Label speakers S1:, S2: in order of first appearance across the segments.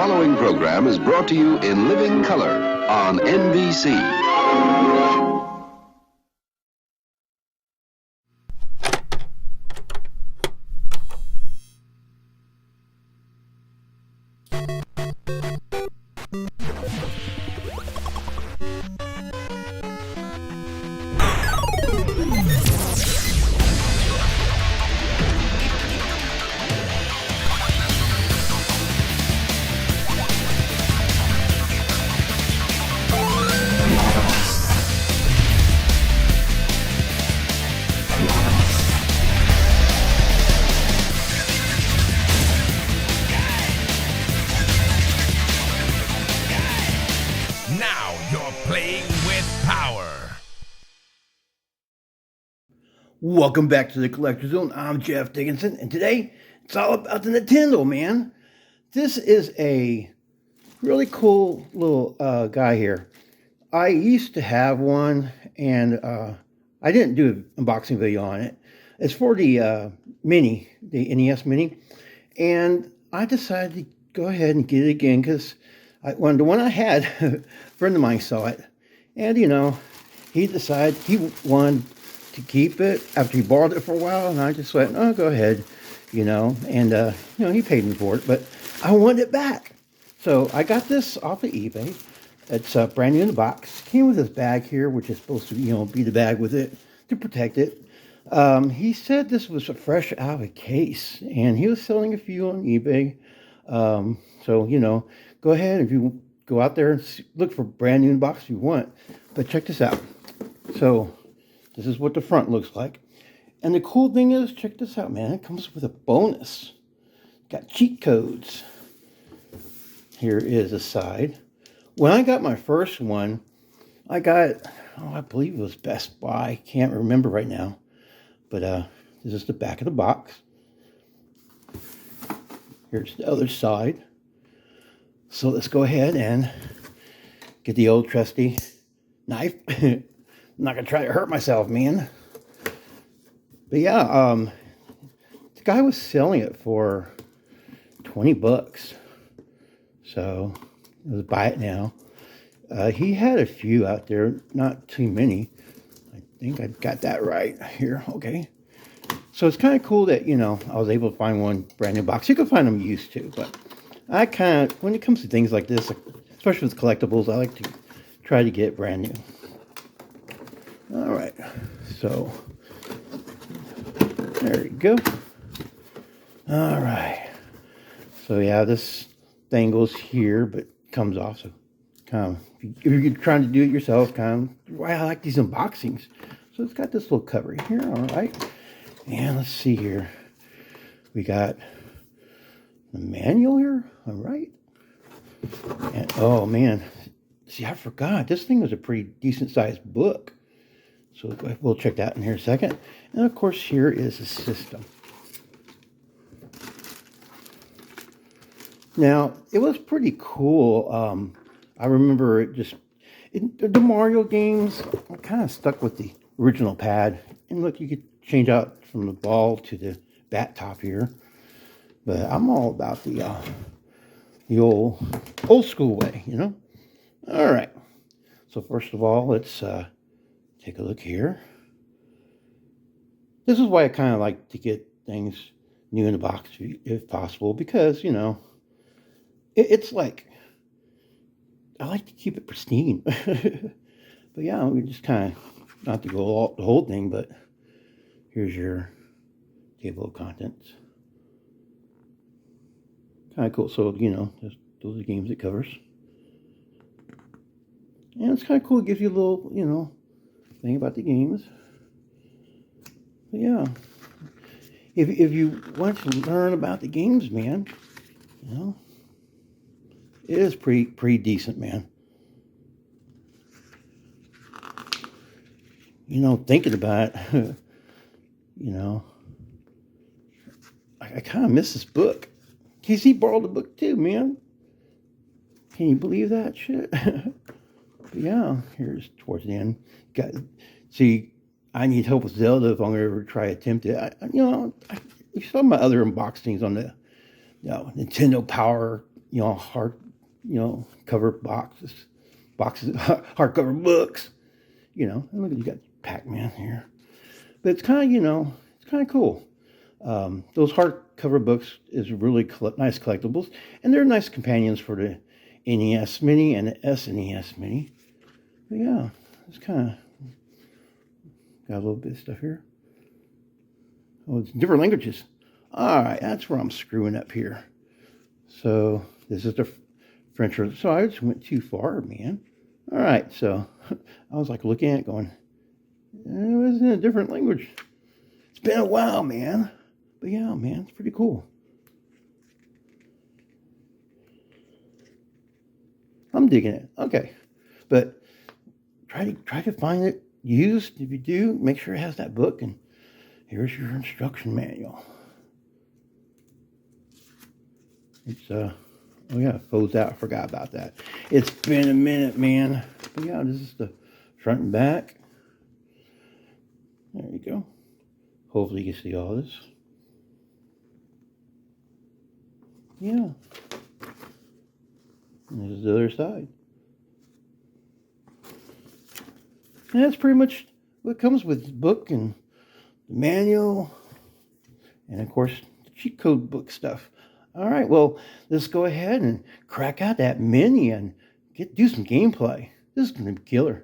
S1: following program is brought to you in living color on NBC.
S2: Welcome back to the Collector Zone. I'm Jeff Dickinson, and today it's all about the Nintendo, man. This is a really cool little guy here. I used to have one, and I didn't do an unboxing video on it. It's for the Mini, the NES Mini, and I decided to go ahead and get it again because the one I had, a friend of mine saw it, and he decided he wanted to keep it after he borrowed it for a while, and I just went, oh, go ahead, and he paid me for it, but I wanted it back. So I got this off of eBay. It's brand new in the box. Came with this bag here, which is supposed to, be the bag with it to protect it. He said this was fresh out of a case, and he was selling a few on eBay. So, go ahead if you go out there and look for brand new in the box if you want. But check this out. So this is what the front looks like. And the cool thing is, check this out, man. It comes with a bonus. Got cheat codes. Here is a side. When I got my first one, I got, I believe it was Best Buy. Can't remember right now. But this is the back of the box. Here's the other side. So let's go ahead and get the old trusty knife. I'm not going to try to hurt myself, man. But yeah, the guy was selling it for $20. So let's buy it now. He had a few out there, not too many. I think I got that right here. Okay. So it's kind of cool that, I was able to find one brand new box. You can find them used too, but I kind of, when it comes to things like this, especially with collectibles, I like to try to get brand new. All right, so there you go. All right, so yeah, this thing goes here, but comes off. So kind of, if you're trying to do it yourself, kind of why I like these unboxings. So it's got this little cover here. All right, and let's see here. We got the manual here. All right, and oh man, see, I forgot this thing was a pretty decent sized book. So we'll check that in here in a second. And of course, here is the system. Now, it was pretty cool. I remember the Mario games, I kind of stuck with the original pad. And look, you could change out from the ball to the bat top here. But I'm all about the old school way, All right. So first of all, let's take a look here. This is why I kind of like to get things new in the box if possible, because, it's like, I like to keep it pristine. But yeah, we just kind of, not to go the whole thing, but here's your table of contents. Kind of cool. So, those are the games it covers. And it's kind of cool. It gives you a little, thing about the games. But yeah, if you want to learn about the games, man, it is pretty decent, man. Thinking about it, I kind of miss this book. Casey borrowed the book too, man. Can you believe that shit? But yeah, here's towards the end. See, I need help with Zelda if I'm going to ever try to attempt it. You saw my other unboxings on the Nintendo Power hard, cover boxes, hardcover books, and look at you got Pac-Man here. But it's kind of, it's kind of cool. Those hardcover books is really nice collectibles, and they're nice companions for the NES Mini and the SNES Mini. But yeah, it's kind of got a little bit of stuff here. Oh, it's different languages. All right, that's where I'm screwing up here. So this is the French. So I just went too far, man. All right, so I was like looking at it going, it was in a different language. It's been a while, man. But yeah, man, it's pretty cool. I'm digging it. Okay, but try to find it used. If you do, make sure it has that book. And here's your instruction manual. It's oh yeah, folds out. I forgot about that. It's been a minute, man. But yeah, this is the front and back. There you go. Hopefully you can see all this. Yeah. And this is the other side. And that's pretty much what comes with the book and the manual. And of course, the cheat code book stuff. All right, well, let's go ahead and crack out that mini and do some gameplay. This is going to be killer.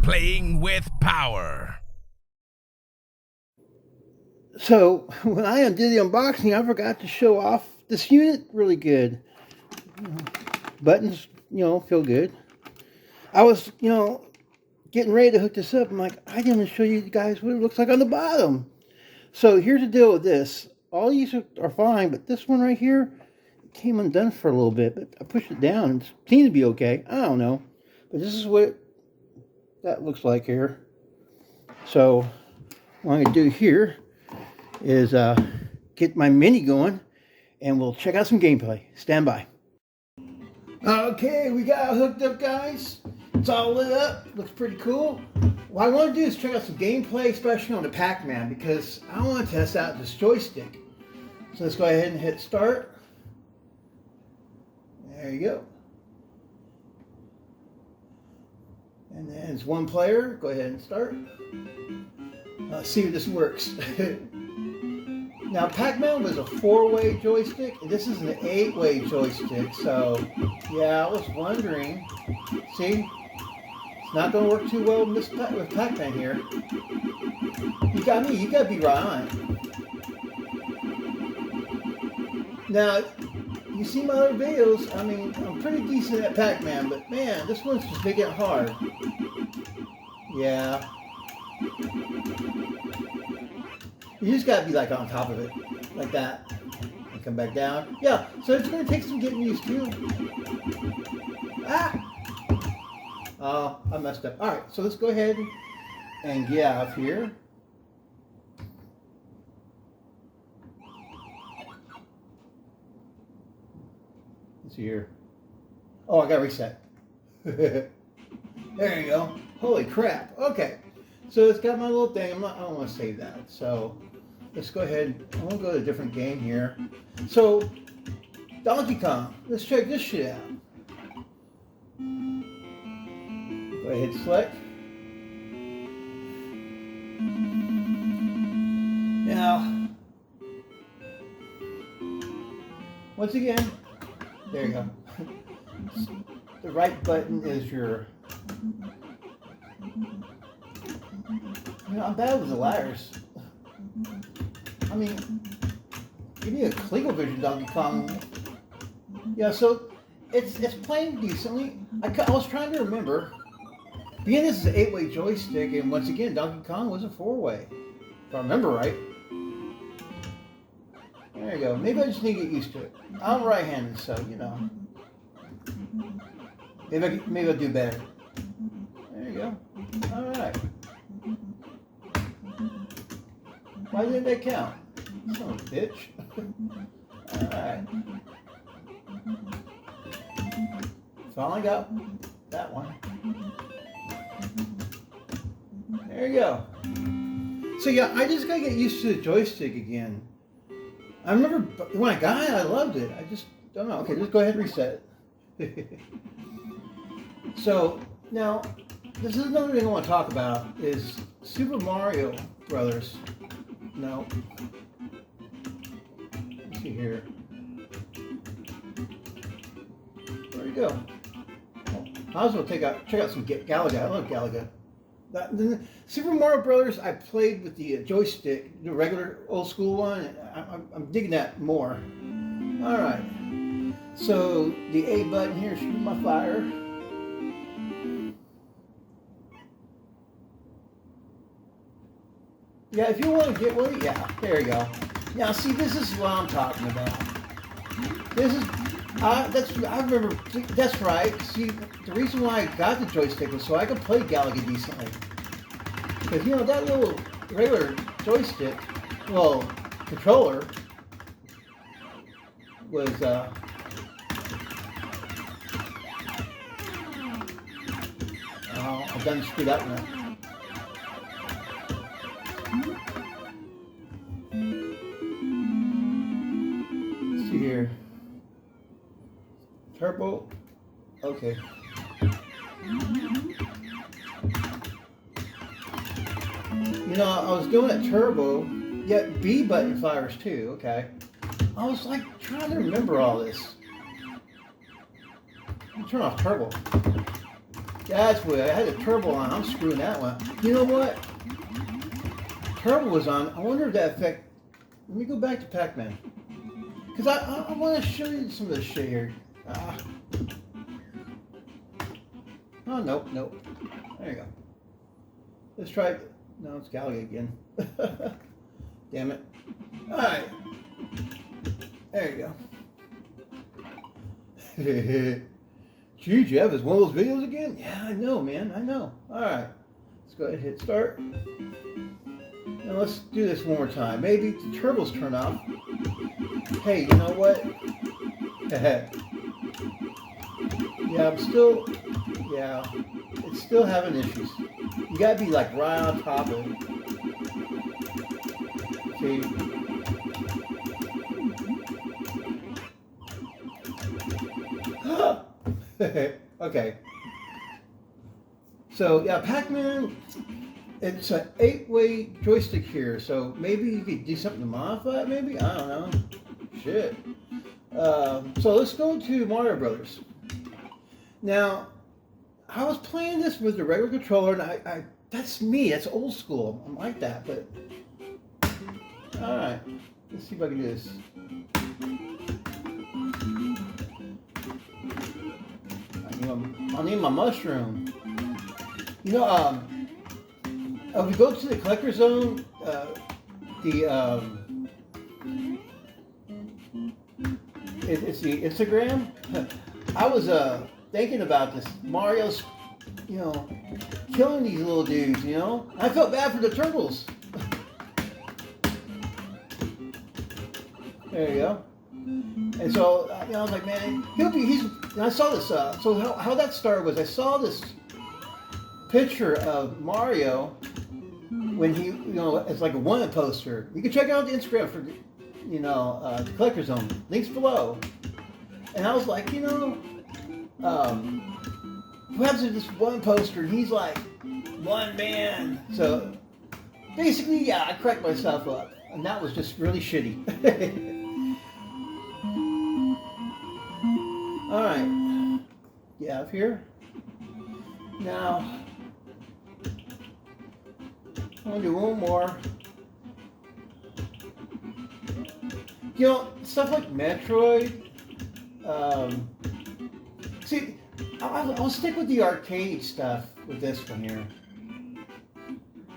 S3: Playing with power.
S2: So when I undid the unboxing, I forgot to show off this unit really good. Buttons, feel good. I was, getting ready to hook this up. I'm like, I didn't show you guys what it looks like on the bottom. So here's the deal with this. All these are fine, but this one right here came undone for a little bit. But I pushed it down. It seemed to be okay. I don't know. But this is what that looks like here. So what I'm going to do here is get my mini going, and we'll check out some gameplay. Stand by. Okay, we got it hooked up, guys. It's all lit up. Looks pretty cool. What I want to do is check out some gameplay, especially on the Pac-Man, because I want to test out this joystick. So let's go ahead and hit start. There you go. And then it's one player. Go ahead and start. Let's see if this works. Now, Pac-Man was a 4-way joystick, and this is an 8-way joystick. So, yeah, I was wondering. See, it's not going to work too well with Pac-Man here. You got me. You got to be right on it. Now, you see my other videos. I mean, I'm pretty decent at Pac-Man, but man, this one's just making it hard. Yeah. You just gotta be like on top of it, like that, and come back down. Yeah, so it's gonna take some getting used to. Ah! Oh, I messed up. All right, so let's go ahead and get out of here. Let's see here. Oh, I got reset. There you go. Holy crap. Okay. So it's got my little thing. I don't want to save that. So let's go ahead. I'm going to go to a different game here. So Donkey Kong. Let's check this shit out. Go ahead, select. Now, once again, there you go. the right button is your. I'm bad with the ladders. I mean, give me a ColecoVision Donkey Kong. Yeah, so it's playing decently. I was trying to remember. Being this is an 8-way joystick, and once again, Donkey Kong was a 4-way. If I remember right. There you go. Maybe I just need to get used to it. I'm right-handed, so you know. Maybe I'll do better. There you go. All right. Why didn't they count? Son of a bitch. Alright. Finally got that one. There you go. So yeah, I just gotta get used to the joystick again. I remember when I got it, I loved it. I just don't know. Okay, just go ahead and reset it. So now, this is another thing I want to talk about is Super Mario Brothers. No. Let's see here. There you go. I was going to check out some Galaga. I love Galaga. The Super Mario Brothers, I played with the joystick, the regular old school one. I'm digging that more. All right. So the A button here, shoot my fire. Yeah, if you want to get one, yeah, there you go. Now, see, this is what I'm talking about. This is, I remember, that's right. See, the reason why I got the joystick was so I could play Galaga decently. Because, you know, that little regular joystick, well, controller, was, oh, I've done screwed up now. Here, turbo, okay. You know, I was doing it turbo, yet B button fires too, okay. I was like trying to remember all this. Turn off turbo. That's what, I had the turbo on, I'm screwing that one. You know what? Turbo was on, I wonder if that affect, let me go back to Pac-Man. Because I want to show you some of this shit here. Oh, nope. There you go. Let's try it. No, it's Galaga again. Damn it. Alright. There you go. Gee, Jeff, is one of those videos again? Yeah, I know, man. I know. Alright. Let's go ahead and hit start. Now let's do this one more time. Maybe the turbos turn off. Hey, you know what? Yeah, it's still having issues. You gotta be like right on top of it. See? Okay. So yeah, Pac-Man, it's an 8-way joystick here, so maybe you could do something to modify it, maybe? I don't know. Shit. So let's go to Mario Brothers. Now, I was playing this with the regular controller, and I that's me, that's old school. I'm like that, but alright. Let's see if I can do this. I need my mushroom. You know, if we go to the collector zone, it's the Instagram. I was thinking about this. Mario's, you know, killing these little dudes. You know, I felt bad for the turtles. There you go. And so, you know, I was like, man, and I saw this. So how that started was I saw this picture of Mario when he, you know, it's like a one poster. You can check out the Instagram for, you know, the collector zone. Links below. And I was like, you know, who happens to this one poster? And he's like, one man. So basically, yeah, I cracked myself up, and that was just really shitty. All right. Yeah, have here. Now, I'm gonna do one more. You know, stuff like Metroid. See, I'll stick with the arcade stuff with this one here.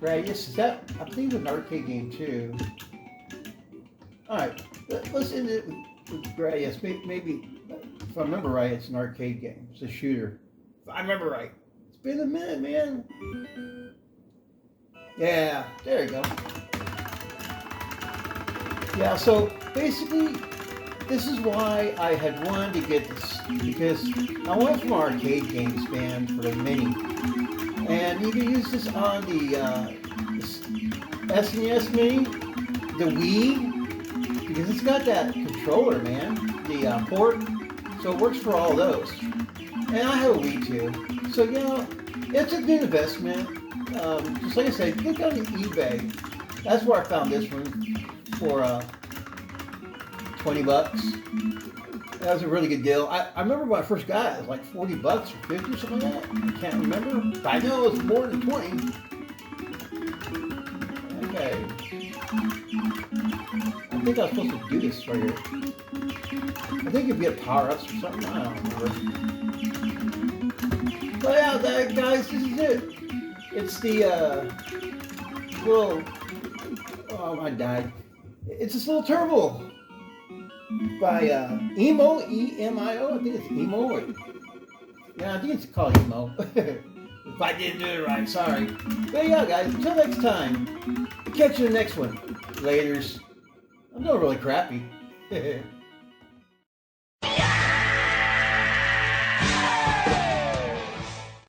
S2: Gradius, is that? I believe it's an arcade game too. All right, let's end it with Gradius. Maybe, if I remember right, it's an arcade game. It's a shooter. If I remember right. It's been a minute, man. Yeah, there you go. Yeah, so basically, this is why I had wanted to get this, because I went from arcade games, man, for the Mini. And you can use this on the SNES Mini, the Wii, because it's got that controller, man, the port, so it works for all those. And I have a Wii too, so you know, it's a good investment. Just like I said, look on eBay. That's where I found this one for 20 bucks. That was a really good deal. I remember when I first got it, it was like 40 bucks or 50 or something like that. I can't remember, but I know it was more than 20. Okay. I think I was supposed to do this right here. I think it'd be a power-ups or something. I don't remember. But yeah, guys, this is it. It's the little, oh, I died. It's this little turbo by Emo, E-M-I-O. I think it's Emo. Yeah, I think it's called Emo. If I didn't do it right, sorry. But yeah, guys, until next time, we'll catch you in the next one. Laters. I'm doing really crappy.